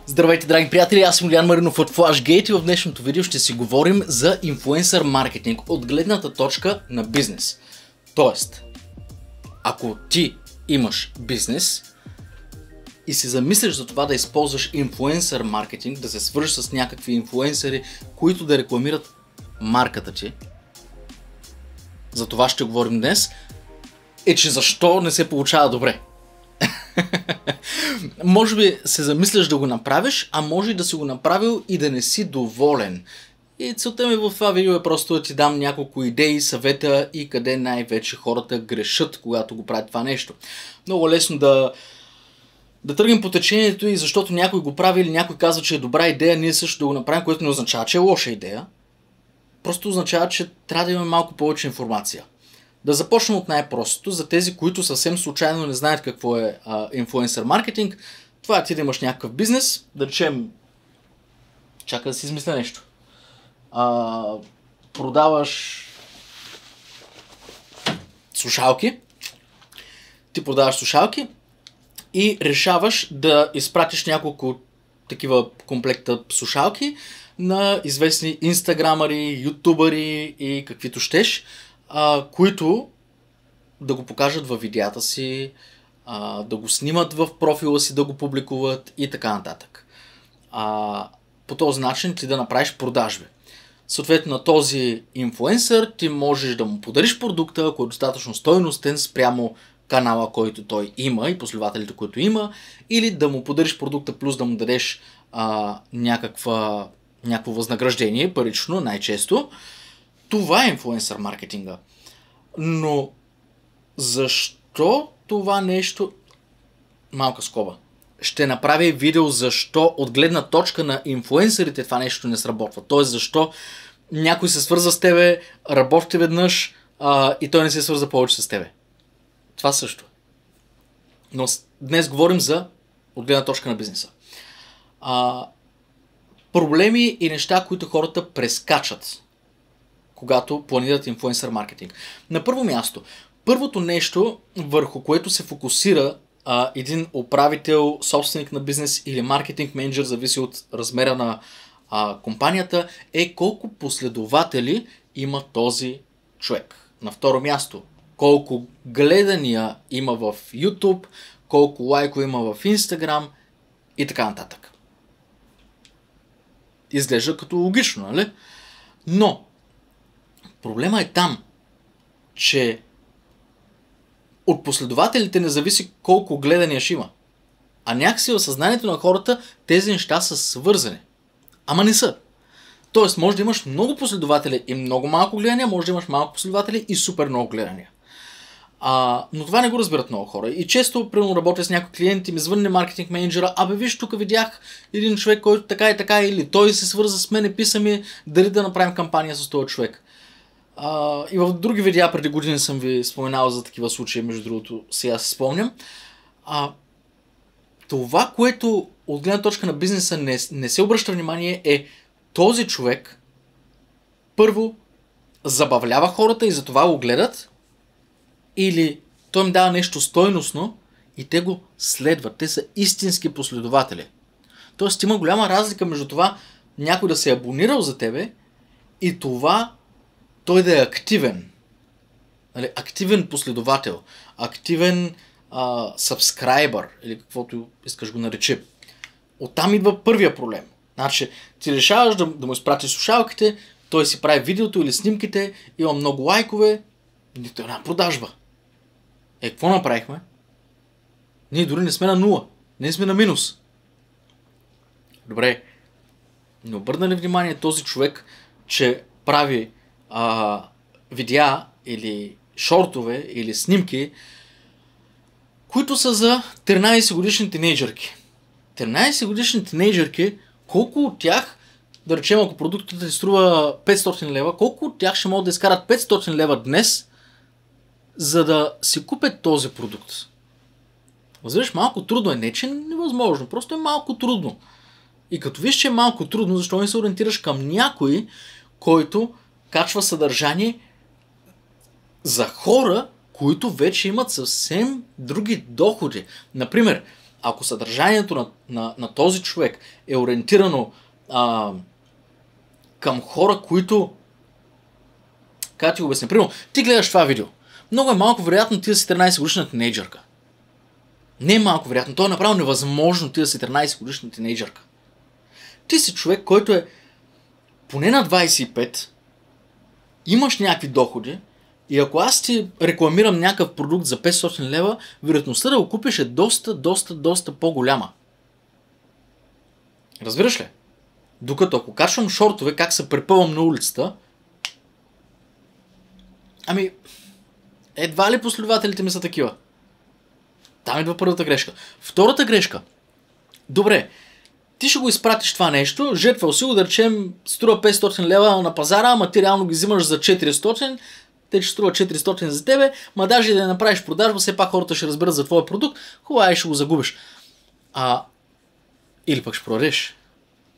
Здравейте, драги приятели, аз съм Илиян Маринов от FlashGate и в днешното видео ще си говорим за инфлуенсър маркетинг от гледната точка на бизнес. Тоест, ако ти имаш бизнес и се замислиш за това да използваш инфлуенсър маркетинг, да се свържеш с някакви инфлуенсъри, които да рекламират марката ти, за това ще говорим днес, че защо не се получава добре. Може би се замисляш да го направиш, а може и да си го направил и да не си доволен. И целта ми в това видео е просто да ти дам няколко идеи, съвета и къде най-вече хората грешат, когато го правят това нещо. Много лесно да тръгнем по течението и защото някой го прави или някой казва, че е добра идея, ние също да го направим, което не означава, че е лоша идея. Просто означава, че трябва да имаме малко повече информация. Да започнем от най-простото, за тези, които съвсем случайно не знаят какво е инфлуенсър маркетинг. Това е ти да имаш някакъв бизнес, да речем, чакай да си измисля нещо. Продаваш слушалки, ти продаваш слушалки и решаваш да изпратиш няколко такива комплекта слушалки на известни инстаграмъри, ютубъри и каквито щеш, които да го покажат във видеята си, да го снимат в профила си, да го публикуват и така нататък. По този начин ти да направиш продажби. Съответно на този инфлуенсър ти можеш да му подариш продукта, ако е достатъчно стойностен спрямо канала, който той има и последователите, които има, или да му подариш продукта плюс да му дадеш някакво възнаграждение, парично най-често. Това е инфлуенсър маркетинга. Но защо това нещо... Малка скоба. Ще направя видео защо от гледна точка на инфлуенсърите това нещо не сработва. Тоест защо някой се свърза с тебе, работите веднъж и той не се свърза повече с тебе. Това също. Но днес говорим за от гледна точка на бизнеса. Проблеми и неща, които хората прескачат, когато планират инфлуенсър маркетинг. На първо място, първото нещо, върху което се фокусира един управител, собственик на бизнес или маркетинг менеджер, зависи от размера на компанията, е колко последователи има този човек. На второ място, колко гледания има в YouTube, колко лайко има в Instagram и така нататък. Изглежда като логично, нали? Но проблема е там, че от последователите не зависи колко гледания ще има. А някакси в съзнанието на хората тези неща са свързани. Ама не са. Тоест, може да имаш много последователи и много малко гледания, може да имаш малко последователи и супер много гледания. Но това не го разбират много хора. И често, примерно, работя с някой клиент и ми звънне маркетинг менеджера, виж, тук видях един човек, който така и така, или той се свърза с мен и писа ми дали да направим кампания с този човек. И в други видеа преди години съм ви споменал за такива случаи, между другото, сега се спомням. Това, което от гледна точка на бизнеса не се обръща внимание, е този човек първо забавлява хората и затова го гледат, или той им дава нещо стойностно и те го следват. Те са истински последователи. Тоест има голяма разлика между това някой да се е абонирал за тебе и това той да е активен. Активен последовател. Активен сабскрайбър или каквото искаш го наречи. Оттам идва първия проблем. Значи ти решаваш да му изпратиш слушалките, той си прави видеото или снимките, има много лайкове, нито една продажба. Какво направихме? Ние дори не сме на нула. Ние сме на минус. Добре. Не обърна ли внимание този човек, че прави видеа или шортове или снимки, които са за 13 годишни тинейджърки. 13 годишни тинейджърки, колко от тях, да речем, ако продуктът ти струва 500 лева, колко от тях ще могат да изкарат 500 лева днес, за да си купят този продукт? Разбираш, малко трудно е. Не, че е невъзможно, просто е малко трудно. И като виж, че е малко трудно, защо не се ориентираш към някой, който качва съдържание за хора, които вече имат съвсем други доходи. Например, ако съдържанието на този човек е ориентирано към хора, които... Как ти го обясня? Примерно, ти гледаш това видео. Много е малко вероятно ти да си 13 годишна тинейджърка. Не е малко вероятно. То е направо невъзможно ти да си 13 годишна тинейджърка. Ти си човек, който е поне на 25, имаш някакви доходи и ако аз ти рекламирам някакъв продукт за 500 лева, вероятността да го купиш е доста по-голяма. Разбираш ли? Докато ако качвам шортове, как се препъвам на улицата, ами, едва ли последователите ми са такива. Там идва първата грешка. Втората грешка. Добре, ти ще го изпратиш това нещо, жертвал си го, да речем, струва 500 лева на пазара, ама ти реално ги взимаш за 400, те ще струва 400 за тебе, ма даже и да не направиш продажба, все пак хората ще разберат за твоя продукт, хубаво, ще го загубиш. Или пък ще продадеш,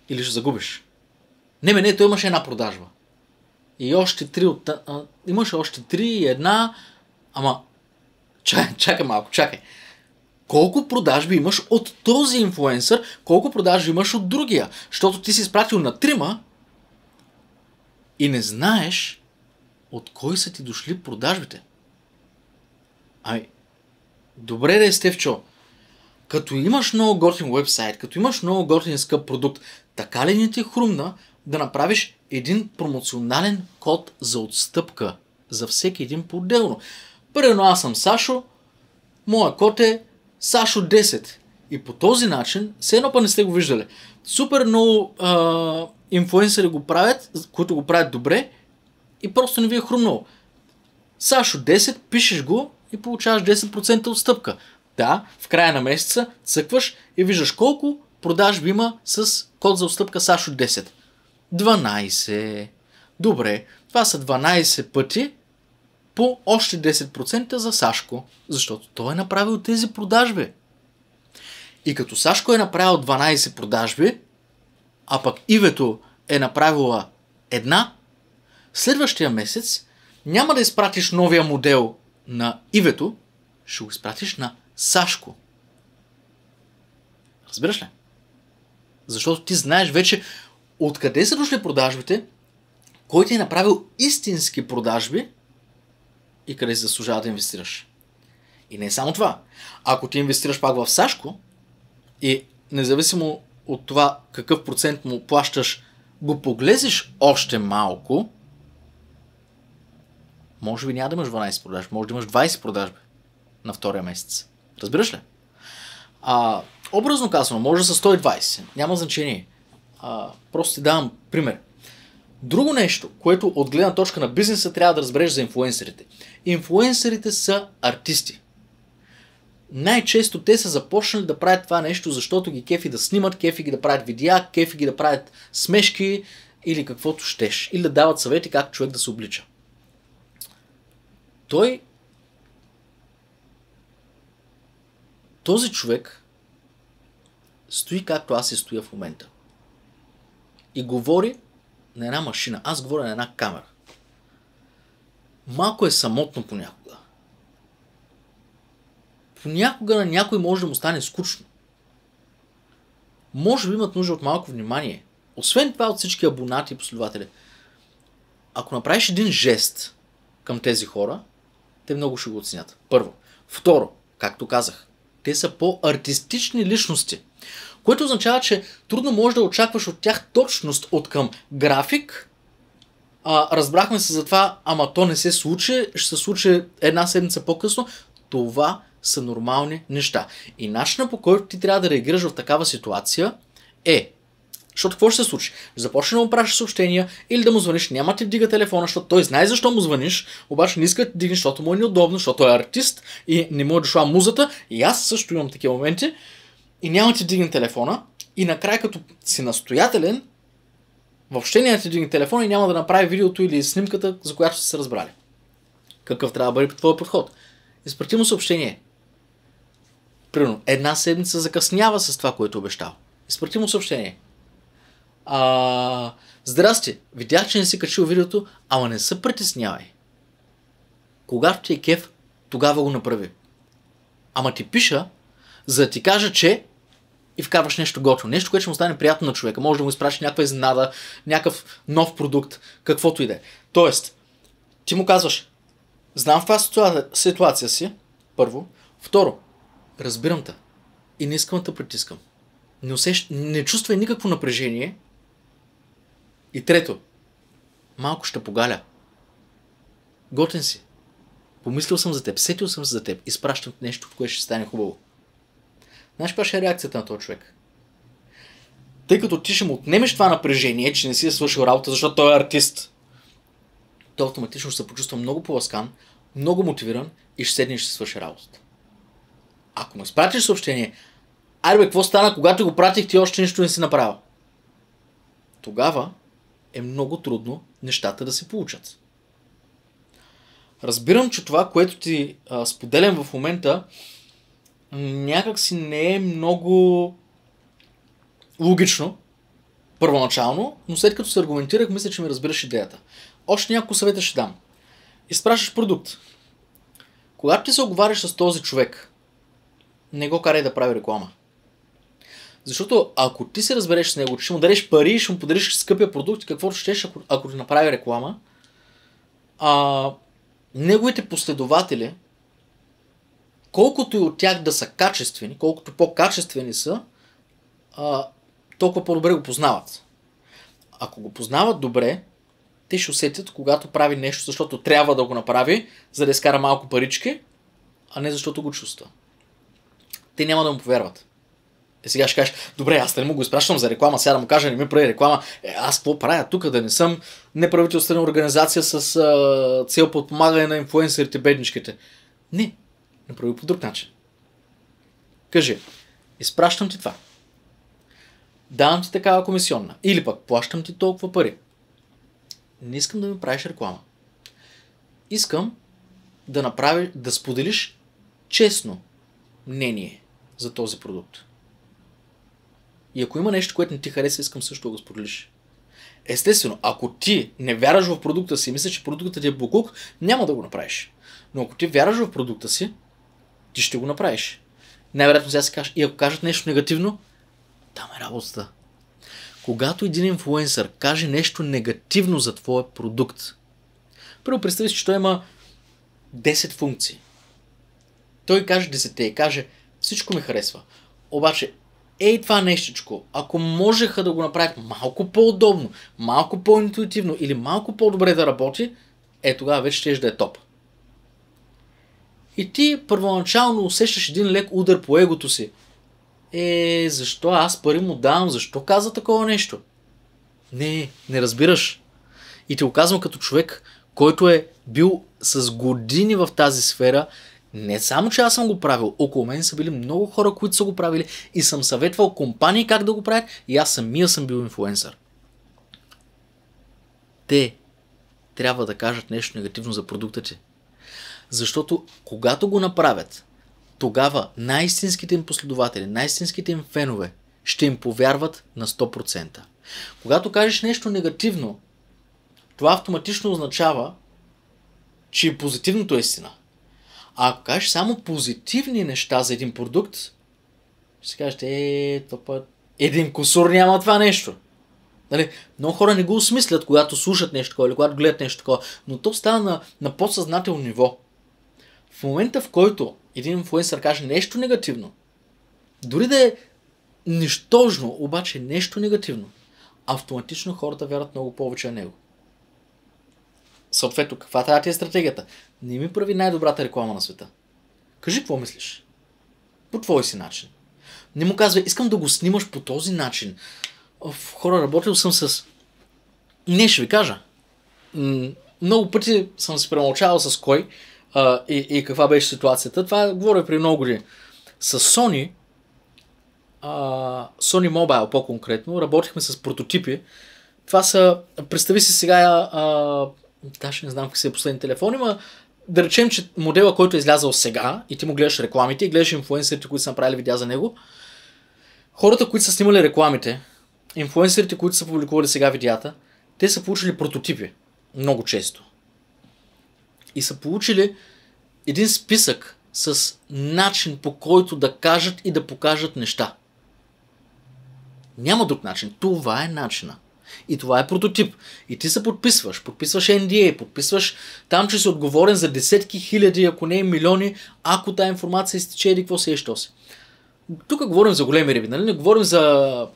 или ще загубиш. Не, той имаше една продажба. И още 3 имаше още 3 и една, ама чакай малко. Колко продажби имаш от този инфлуенсър, колко продажби имаш от другия? Защото ти си изпратил на 3 и не знаеш от кой са ти дошли продажбите. Добре да е, Стефчо. Като имаш много готин уебсайт, като имаш много готин скъп продукт, така ли не ти хрумна да направиш един промоционален код за отстъпка за всеки един по-отделно? Примерно аз съм Сашо, моя код е Сашо 10. И по този начин, все едно па не сте го виждали, супер много инфлуенсъри го правят, които го правят добре и просто не ви е хрумнало. Сашо 10, пишеш го и получаваш 10% отстъпка. Да, в края на месеца цъкваш и виждаш колко продажби има с код за отстъпка Сашо 10. 12. Добре, това са 12 пъти по още 10% за Сашко, защото той е направил тези продажби. И като Сашко е направил 12 продажби, а пък Ивето е направила една, следващия месец няма да изпратиш новия модел на Ивето, ще го изпратиш на Сашко. Разбираш ли? Защото ти знаеш вече откъде са дошли продажбите, кой ти е направил истински продажби и къде си заслужава да инвестираш. И не е само това. Ако ти инвестираш пак в Сашко и независимо от това какъв процент му плащаш, го поглезиш още малко, може би няма да имаш 12 продажби, може да имаш 20 продажби на втория месец. Разбираш ли? Образно казано, може да са 120. Няма значение. Просто ти давам пример. Друго нещо, което от гледна точка на бизнеса трябва да разбереш за инфлуенсърите. Инфлуенсърите са артисти. Най-често те са започнали да правят това нещо, защото ги кефи да снимат, кефи ги да правят видеа, кефи ги да правят смешки или каквото щеш. Или да дават съвети как човек да се облича. Този човек стои както аз се стоя в момента. И говори на една машина. Аз говоря на една камера. Малко е самотно понякога. Понякога на някой може да му стане скучно. Може би имат нужда от малко внимание. Освен това от всички абонати и последователи. Ако направиш един жест към тези хора, те много ще го оценят. Първо. Второ, както казах, те са по-артистични личности. Което означава, че трудно можеш да очакваш от тях точност от към график. Разбрахме се за това, ама то не се случи, ще се случи една седмица по-късно. Това са нормални неща. И начинът, по който ти трябва да реагираш в такава ситуация е, защото какво ще се случи? Започне да му пращаш съобщения или да му звъниш, няма ти вдига телефона, защото той знае защо му звъниш, обаче не иска да ти дигне, защото му е неудобно, защото той е артист и не му е дошла музата. И аз също имам такива моменти. И няма ти дигне телефона и накрая като си настоятелен, въобще няма ти дигне телефона и няма да направи видеото или снимката, за която сте се разбрали. Какъв трябва да бъде твой подход? Изпрати му съобщение. Примерно, една седмица закъснява с това, което обещал. Изпрати му съобщение. Здрасти, видях, че не си качил видеото, ама не се притеснявай. Когато ти е кеф, тогава го направи. Ама ти пиша, за да ти кажа, че и вкарваш нещо готово. Нещо, което ще му стане приятно на човека. Може да му изпращаш някаква изненада, някакъв нов продукт, каквото и да е. Тоест, ти му казваш, знам в каква ситуация си, първо. Второ, разбирам те и не искам да те притискам. Не чувствай никакво напрежение. И трето, малко ще погаля. Готен си. Помислил съм за теб, сетил съм се за теб. Изпращам нещо, в което ще стане хубаво. Знаеш каква ще е реакцията на този човек? Тъй като ти ще му отнемеш това напрежение, че не си е свършил работа, защото той е артист, той автоматично ще се почувства много поласкан, много мотивиран и ще седне и ще си свърши работата. Ако му изпратиш съобщение, айде бе, какво стана, когато го пратих, ти още нищо не си направил? Тогава е много трудно нещата да се получат. Разбирам, че това, което ти споделям в момента, някак си не е много логично, първоначално, но след като се аргументирах, мисля, че ми разбираш идеята. Още няколко съвета ще дам. Изпращаш продукт. Когато ти се оговаряш с този човек, не го карай да прави реклама. Защото ако ти се разбереш с него, ще му дадеш пари, ще му подариш скъпия продукт, каквото щеш, ако ти направи реклама, неговите последователи, колкото и от тях да са качествени, колкото по-качествени са, толкова по-добре го познават. Ако го познават добре, те ще усетят, когато прави нещо, защото трябва да го направи, за да изкара малко парички, а не защото го чувства. Те няма да му повярват. Сега ще кажеш, добре, аз не му го изпращам за реклама, сега да му кажа, не ми прави реклама. Аз какво правя тук, да не съм неправителствена организация с цел подпомагане на инфлуенсърите, бедничките. Не прави по друг начин. Кажи, изпращам ти това. Давам ти такава комисионна. Или пък плащам ти толкова пари. Не искам да ми правиш реклама. Искам да споделиш честно мнение за този продукт. И ако има нещо, което не ти хареса, искам също да го споделиш. Естествено, ако ти не вярваш в продукта си и мислиш, че продуктът ти е буклук, няма да го направиш. Но ако ти вярваш в продукта си, ти ще го направиш. Най-вероятно сега си кажеш, и ако кажат нещо негативно, там е работата. Когато един инфлуенсър каже нещо негативно за твоя продукт, първо представи си, че той има 10 функции. Той каже 10 и каже, всичко ми харесва. Обаче, това нещичко, ако можеха да го направят малко по-удобно, малко по-интуитивно или малко по-добре да работи, тогава вече ще да е топ. И ти първоначално усещаш един лек удар по егото си. Защо аз пари му давам? Защо каза такова нещо? Не разбираш. И те го казвам като човек, който е бил с години в тази сфера. Не само, че аз съм го правил, около мен са били много хора, които са го правили и съм съветвал компании как да го правят и аз самия съм бил инфлуенсър. Те трябва да кажат нещо негативно за продукта ти. Защото когато го направят, тогава най-истинските им последователи, най-истинските им фенове ще им повярват на 100%. Когато кажеш нещо негативно, това автоматично означава, че позитивното е истина. А ако кажеш само позитивни неща за един продукт, ще си кажете, един кусур няма това нещо. Нали? Много хора не го осмислят, когато слушат нещо такова или когато гледат нещо такова, но то става на подсъзнателно ниво. В момента, в който един инфлуенсър каже нещо негативно, дори да е нищожно, обаче нещо негативно, автоматично хората вярват много повече на него. Съответно, каква трябва ти е стратегията? Не ми прави най-добрата реклама на света. Кажи какво мислиш. По твой си начин. Не му казвай, искам да го снимаш по този начин. Хора, работил съм с... Не, ще ви кажа. Много пъти съм се премълчавал с кой и каква беше ситуацията. Това говоря при много години. С Sony, Sony Mobile по-конкретно, работихме с прототипи. Това са... Представи си сега... ще не знам какви са последни телефони, но да речем, че модела, който е излязъл сега и ти му гледаш рекламите и гледаш инфлуенсърите, които са направили видеа за него, хората, които са снимали рекламите, инфлуенсърите, които са публикували сега видеята, те са получили прототипи много често. И са получили един списък с начин, по който да кажат и да покажат неща. Няма друг начин. Това е начина. И това е прототип. И ти се подписваш NDA, подписваш там, че си отговорен за десетки хиляди, ако не и милиони, ако тая информация изтече или какво се е, що се. Тук говорим за големи риби, нали? Не говорим за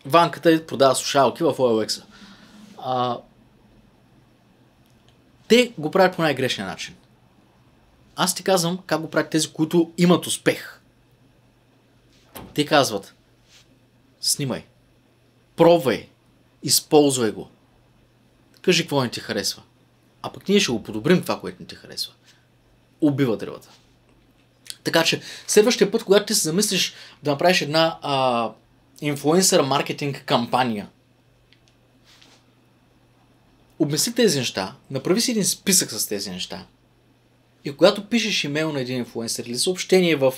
Ванката и продава слушалки в OLX-а. Те го правят по най-грешния начин. Аз ти казвам как го правят тези, които имат успех. Те казват: снимай, пробвай, използвай го. Кажи какво не ти харесва. А пък ние ще го подобрим това, което не ти харесва. Убива дървата. Така че следващия път, когато ти се замислиш да направиш една инфлуенсър маркетинг кампания, обмисли тези неща, направи си един списък с тези неща. И когато пишеш имейл на един инфлуенсър или съобщение в,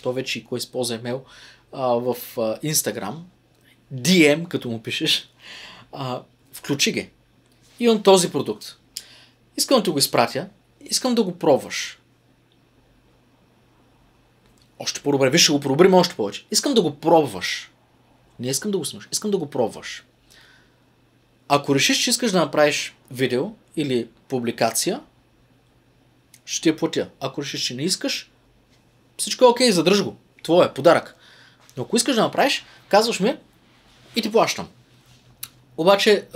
то вече и кой използва имейл, в Instagram, DM, като му пишеш, включи ги. Имам този продукт. Искам да ти го изпратя, искам да го пробваш. Още по-добре, виж, ще го подобрим още повече. Искам да го пробваш. Не искам да го снимаш, искам да го пробваш. Ако решиш, че искаш да направиш видео или публикация, ще ти я платя. Ако решиш, че не искаш, всичко е окей, задръж го. Твое е подарък. Но ако искаш да направиш, казваш ми и ти плащам. Обаче,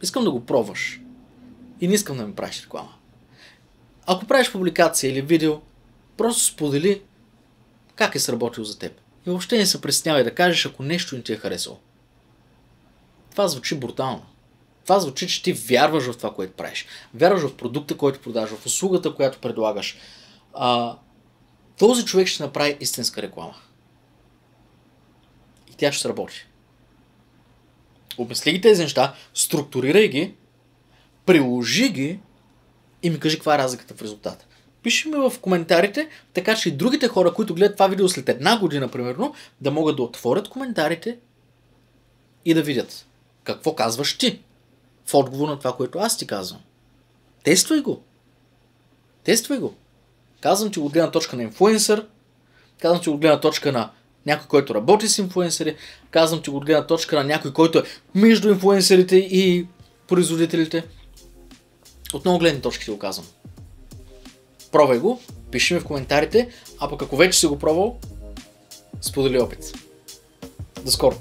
искам да го пробваш. И не искам да ми правиш реклама. Ако правиш публикация или видео, просто сподели как е сработил за теб. И въобще не се притеснявай да кажеш, ако нещо не ти е харесало. Това звучи брутално. Това звучи, че ти вярваш в това, което правиш. Вярваш в продукта, който продаваш, в услугата, която предлагаш. Този човек ще направи истинска реклама. И тя ще сработи. Обмисли ги тези неща, структурирай ги, приложи ги и ми кажи каква е разликата в резултата. Пиши ми в коментарите, така че и другите хора, които гледат това видео след една година, примерно, да могат да отворят коментарите и да видят какво казваш ти в отговор на това, което аз ти казвам. Тествай го. Тествай го. Казвам ти от гледна точка на инфлуенсър, казвам ти от гледна точка на някой, който работи с инфлуенсъри, казвам ти от гледна точка на някой, който е между инфлуенсърите и производителите. От много гледни точки ти го казвам. Пробвай го, пиши ми в коментарите, а пък ако вече си го пробвал, сподели опит. До скоро!